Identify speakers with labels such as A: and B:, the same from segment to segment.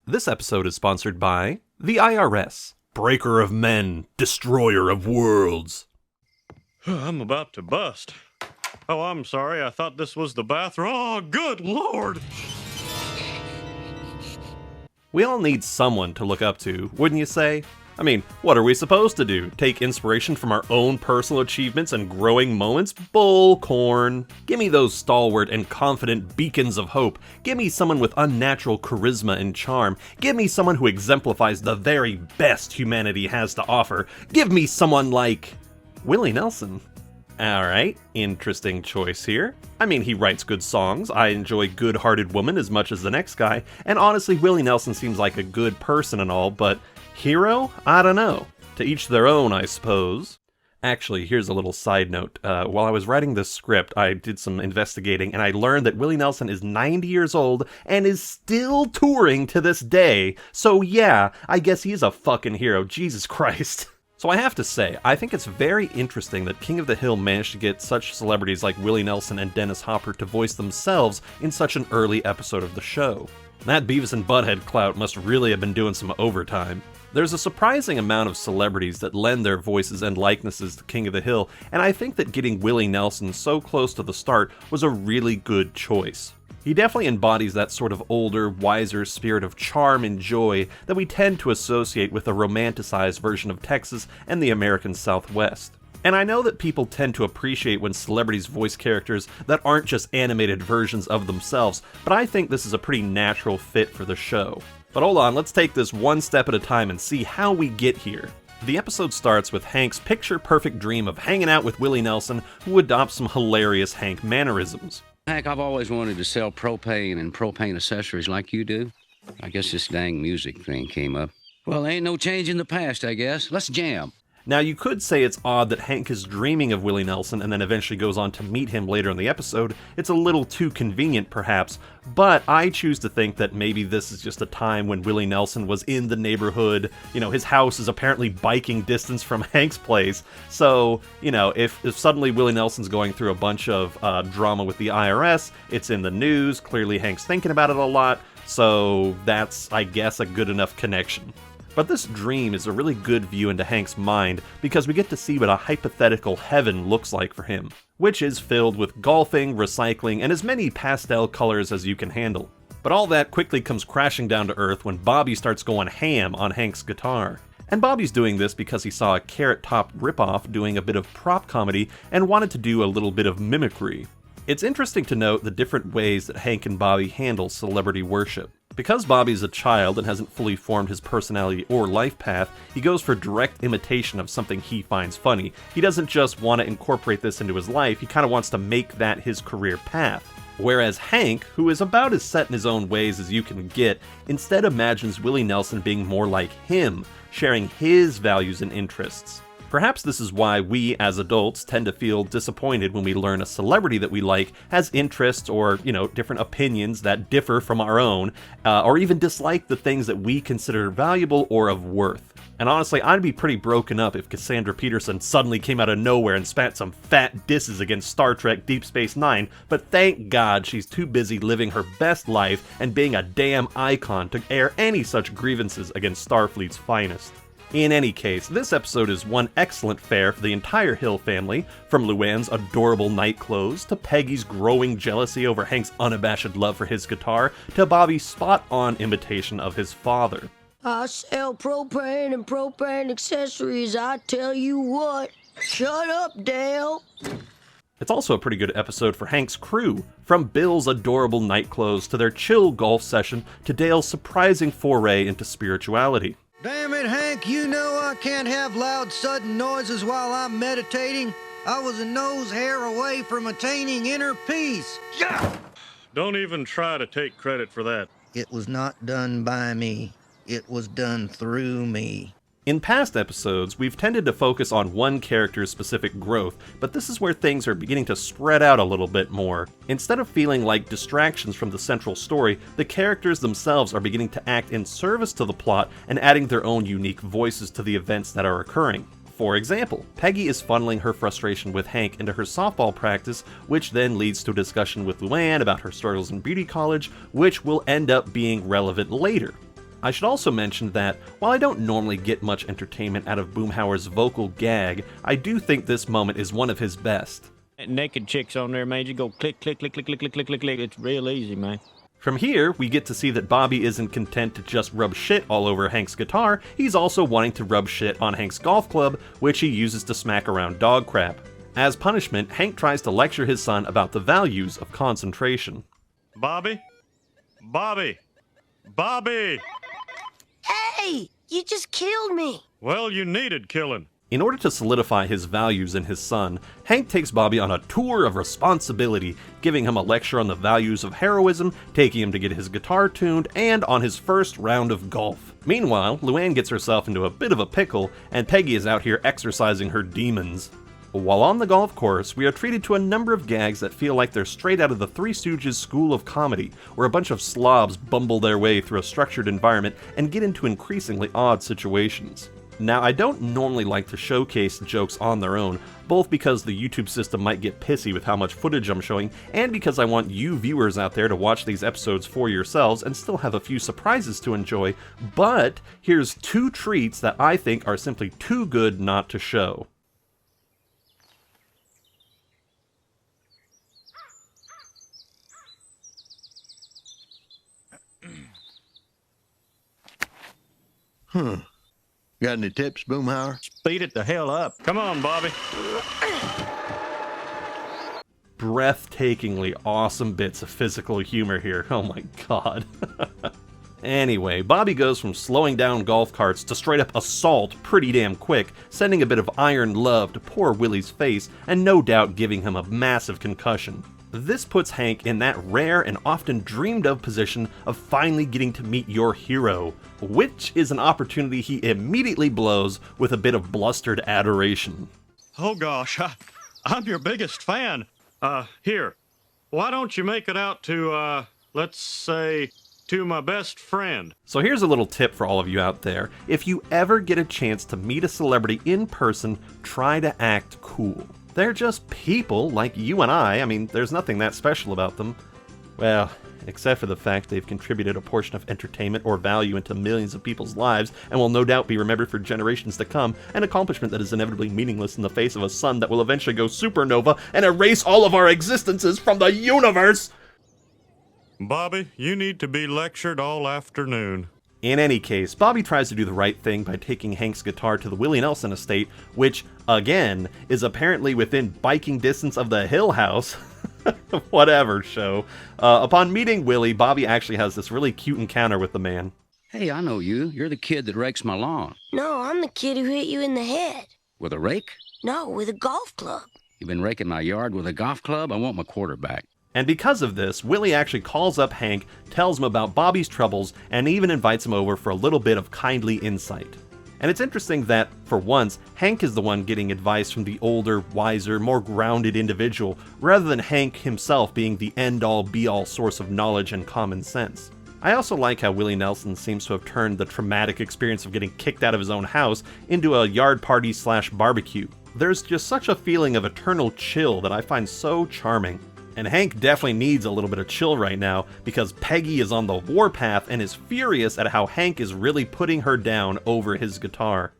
A: This episode is sponsored by the IRS, breaker of men, destroyer of worlds.
B: I'm about to bust. Oh, I'm sorry. I thought this was the bathroom. Oh, good Lord.
A: We all need someone to look up to, wouldn't you say? I mean, what are we supposed to do? Take inspiration from our own personal achievements and growing moments? Bullcorn. Give me those stalwart and confident beacons of hope. Give me someone with unnatural charisma and charm. Give me someone who exemplifies the very best humanity has to offer. Give me someone like Willie Nelson. Alright, interesting choice here. I mean, he writes good songs, I enjoy Good-Hearted Woman as much as the next guy, and honestly, Willie Nelson seems like a good person and all, but hero? I don't know. To each their own, I suppose. Actually, here's a little side note. While I was writing this script, I did some investigating, and I learned that Willie Nelson is 90 years old and is still touring to this day, so yeah, I guess he's a fucking hero, Jesus Christ. So I have to say, I think it's very interesting that King of the Hill managed to get such celebrities like Willie Nelson and Dennis Hopper to voice themselves in such an early episode of the show. That Beavis and Butthead clout must really have been doing some overtime. There's a surprising amount of celebrities that lend their voices and likenesses to King of the Hill, and I think that getting Willie Nelson so close to the start was a really good choice. He definitely embodies that sort of older, wiser spirit of charm and joy that we tend to associate with a romanticized version of Texas and the American Southwest. And I know that people tend to appreciate when celebrities voice characters that aren't just animated versions of themselves, but I think this is a pretty natural fit for the show. But hold on, let's take this one step at a time and see how we get here. The episode starts with Hank's picture-perfect dream of hanging out with Willie Nelson, who adopts some hilarious Hank mannerisms.
C: Hank, I've always wanted to sell propane and propane accessories like you do. I guess this dang music thing came up. Well, ain't no change in the past, I guess. Let's jam.
A: Now, you could say it's odd that Hank is dreaming of Willie Nelson and then eventually goes on to meet him later in the episode. It's a little too convenient, perhaps, but I choose to think that maybe this is just a time when Willie Nelson was in the neighborhood. You know, his house is apparently biking distance from Hank's place, so, you know, if suddenly Willie Nelson's going through a bunch of drama with the IRS, it's in the news, clearly Hank's thinking about it a lot, so that's, I guess, a good enough connection. But this dream is a really good view into Hank's mind because we get to see what a hypothetical heaven looks like for him, which is filled with golfing, recycling, and as many pastel colors as you can handle. But all that quickly comes crashing down to earth when Bobby starts going ham on Hank's guitar. And Bobby's doing this because he saw a Carrot Top ripoff doing a bit of prop comedy and wanted to do a little bit of mimicry. It's interesting to note the different ways that Hank and Bobby handle celebrity worship. Because Bobby's a child and hasn't fully formed his personality or life path, he goes for direct imitation of something he finds funny. He doesn't just want to incorporate this into his life, he kind of wants to make that his career path. Whereas Hank, who is about as set in his own ways as you can get, instead imagines Willie Nelson being more like him, sharing his values and interests. Perhaps this is why we, as adults, tend to feel disappointed when we learn a celebrity that we like has interests or, different opinions that differ from our own, or even dislike the things that we consider valuable or of worth. And honestly, I'd be pretty broken up if Cassandra Peterson suddenly came out of nowhere and spat some fat disses against Star Trek Deep Space Nine, but thank God she's too busy living her best life and being a damn icon to air any such grievances against Starfleet's finest. In any case, this episode is one excellent fare for the entire Hill family, from Luann's adorable night clothes, to Peggy's growing jealousy over Hank's unabashed love for his guitar, to Bobby's spot-on imitation of his father.
D: I sell propane and propane accessories, I tell you what. Shut up, Dale.
A: It's also a pretty good episode for Hank's crew, from Bill's adorable night clothes to their chill golf session to Dale's surprising foray into spirituality.
E: Damn it, Hank, you know I can't have loud, sudden noises while I'm meditating. I was a nose hair away from attaining inner peace. Yeah!
B: Don't even try to take credit for that.
E: It was not done by me. It was done through me.
A: In past episodes, we've tended to focus on one character's specific growth, but this is where things are beginning to spread out a little bit more. Instead of feeling like distractions from the central story, the characters themselves are beginning to act in service to the plot and adding their own unique voices to the events that are occurring. For example, Peggy is funneling her frustration with Hank into her softball practice, which then leads to a discussion with Luann about her struggles in beauty college, which will end up being relevant later. I should also mention that, while I don't normally get much entertainment out of Boomhauer's vocal gag, I do think this moment is one of his best.
B: That naked chicks on there, man, you go click, click, click, click, click, click, click, click, click. It's real easy, man.
A: From here, we get to see that Bobby isn't content to just rub shit all over Hank's guitar, he's also wanting to rub shit on Hank's golf club, which he uses to smack around dog crap. As punishment, Hank tries to lecture his son about the values of concentration.
B: Bobby? Bobby! Bobby!
D: Hey, you just killed me.
B: Well, you needed killing.
A: In order to solidify his values in his son, Hank takes Bobby on a tour of responsibility, giving him a lecture on the values of heroism, taking him to get his guitar tuned, and on his first round of golf. Meanwhile, Luann gets herself into a bit of a pickle, and Peggy is out here exercising her demons. While on the golf course, we are treated to a number of gags that feel like they're straight out of the Three Stooges School of Comedy, where a bunch of slobs bumble their way through a structured environment and get into increasingly odd situations. Now, I don't normally like to showcase jokes on their own, both because the YouTube system might get pissy with how much footage I'm showing, and because I want you viewers out there to watch these episodes for yourselves and still have a few surprises to enjoy, but here's 2 treats that I think are simply too good not to show.
F: Got any tips, Boomhauer?
B: Speed it the hell up. Come on, Bobby.
A: Breathtakingly awesome bits of physical humor here. Oh my god. Anyway, Bobby goes from slowing down golf carts to straight up assault pretty damn quick, sending a bit of iron love to poor Willie's face and no doubt giving him a massive concussion. This puts Hank in that rare and often dreamed of position of finally getting to meet your hero, which is an opportunity he immediately blows with a bit of blustered adoration.
B: Oh, gosh, I'm your biggest fan. Here, why don't you make it out to, let's say, to my best friend?
A: So here's a little tip for all of you out there. If you ever get a chance to meet a celebrity in person, try to act cool. They're just people like you and I mean, there's nothing that special about them. Well, except for the fact they've contributed a portion of entertainment or value into millions of people's lives and will no doubt be remembered for generations to come, an accomplishment that is inevitably meaningless in the face of a sun that will eventually go supernova and erase all of our existences from the universe!
B: Bobby, you need to be lectured all afternoon.
A: In any case, Bobby tries to do the right thing by taking Hank's guitar to the Willie Nelson estate, which, again, is apparently within biking distance of the Hill House. Whatever, show. Upon meeting Willie, Bobby actually has this really cute encounter with the man.
C: Hey, I know you. You're the kid that rakes my lawn.
D: No, I'm the kid who hit you in the head.
C: With a rake?
D: No, with a golf club.
C: You've been raking my yard with a golf club? I want my quarter back.
A: And because of this, Willie actually calls up Hank, tells him about Bobby's troubles, and even invites him over for a little bit of kindly insight. And it's interesting that, for once, Hank is the one getting advice from the older, wiser, more grounded individual, rather than Hank himself being the end-all, be-all source of knowledge and common sense. I also like how Willie Nelson seems to have turned the traumatic experience of getting kicked out of his own house into a yard party / barbecue. There's just such a feeling of eternal chill that I find so charming. And Hank definitely needs a little bit of chill right now, because Peggy is on the warpath and is furious at how Hank is really putting her down over his guitar.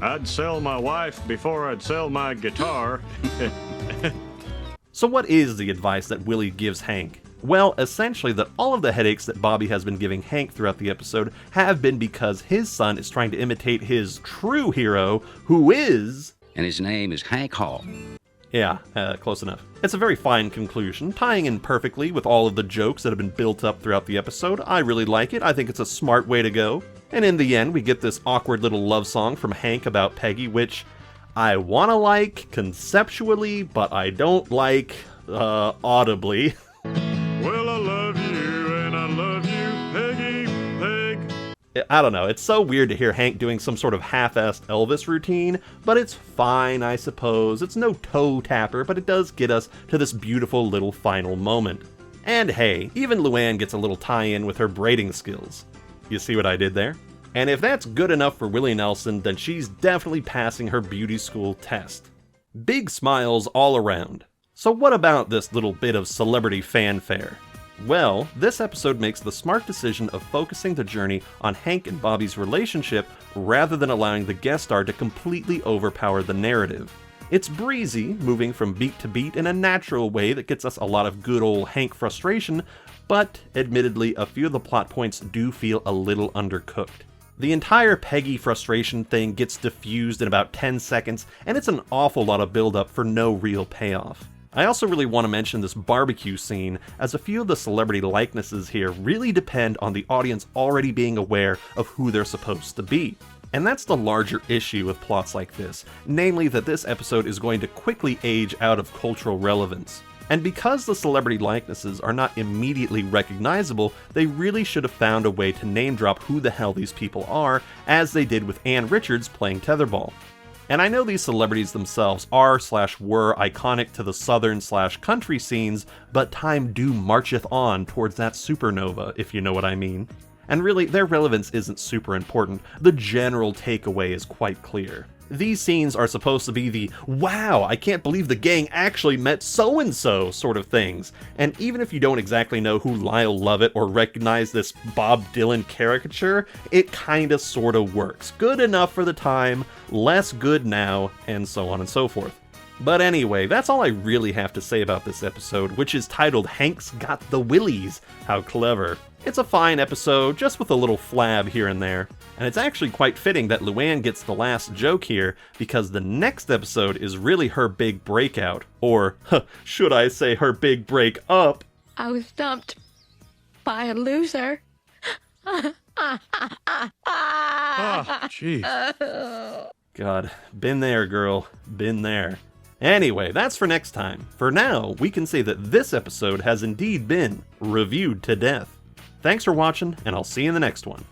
B: I'd sell my wife before I'd sell my guitar.
A: So what is the advice that Willie gives Hank? Well, essentially that all of the headaches that Bobby has been giving Hank throughout the episode have been because his son is trying to imitate his true hero, who is...
C: And his name is Hank Hall.
A: Yeah, close enough. It's a very fine conclusion, tying in perfectly with all of the jokes that have been built up throughout the episode. I really like it. I think it's a smart way to go. And in the end, we get this awkward little love song from Hank about Peggy, which I want to like conceptually, but I don't like audibly.
B: Well, I love you, and I love you, Peggy, Peg.
A: I don't know, it's so weird to hear Hank doing some sort of half-assed Elvis routine, but it's fine, I suppose. It's no toe tapper, but it does get us to this beautiful little final moment. And hey, even Luann gets a little tie-in with her braiding skills. You see what I did there? And if that's good enough for Willie Nelson, then she's definitely passing her beauty school test. Big smiles all around. So what about this little bit of celebrity fanfare? Well, this episode makes the smart decision of focusing the journey on Hank and Bobby's relationship rather than allowing the guest star to completely overpower the narrative. It's breezy, moving from beat to beat in a natural way that gets us a lot of good old Hank frustration, but admittedly, a few of the plot points do feel a little undercooked. The entire Peggy frustration thing gets diffused in about 10 seconds, and it's an awful lot of build-up for no real payoff. I also really want to mention this barbecue scene, as a few of the celebrity likenesses here really depend on the audience already being aware of who they're supposed to be. And that's the larger issue with plots like this, namely that this episode is going to quickly age out of cultural relevance. And because the celebrity likenesses are not immediately recognizable, they really should have found a way to name drop who the hell these people are, as they did with Ann Richards playing Tetherball. And I know these celebrities themselves are/were iconic to the southern/country scenes, but time do marcheth on towards that supernova, if you know what I mean. And really, their relevance isn't super important. The general takeaway is quite clear. These scenes are supposed to be the, wow, I can't believe the gang actually met so-and-so sort of things. And even if you don't exactly know who Lyle Lovett or recognize this Bob Dylan caricature, it kinda sorta works. Good enough for the time, less good now, and so on and so forth. But anyway, that's all I really have to say about this episode, which is titled Hank's Got the Willies. How clever. It's a fine episode, just with a little flab here and there. And it's actually quite fitting that Luann gets the last joke here, because the next episode is really her big breakout. Or, should I say her big break up?
G: I was dumped by a loser.
B: Oh, jeez.
A: God, been there, girl. Been there. Anyway, that's for next time. For now, we can say that this episode has indeed been reviewed to death. Thanks for watching, and I'll see you in the next one.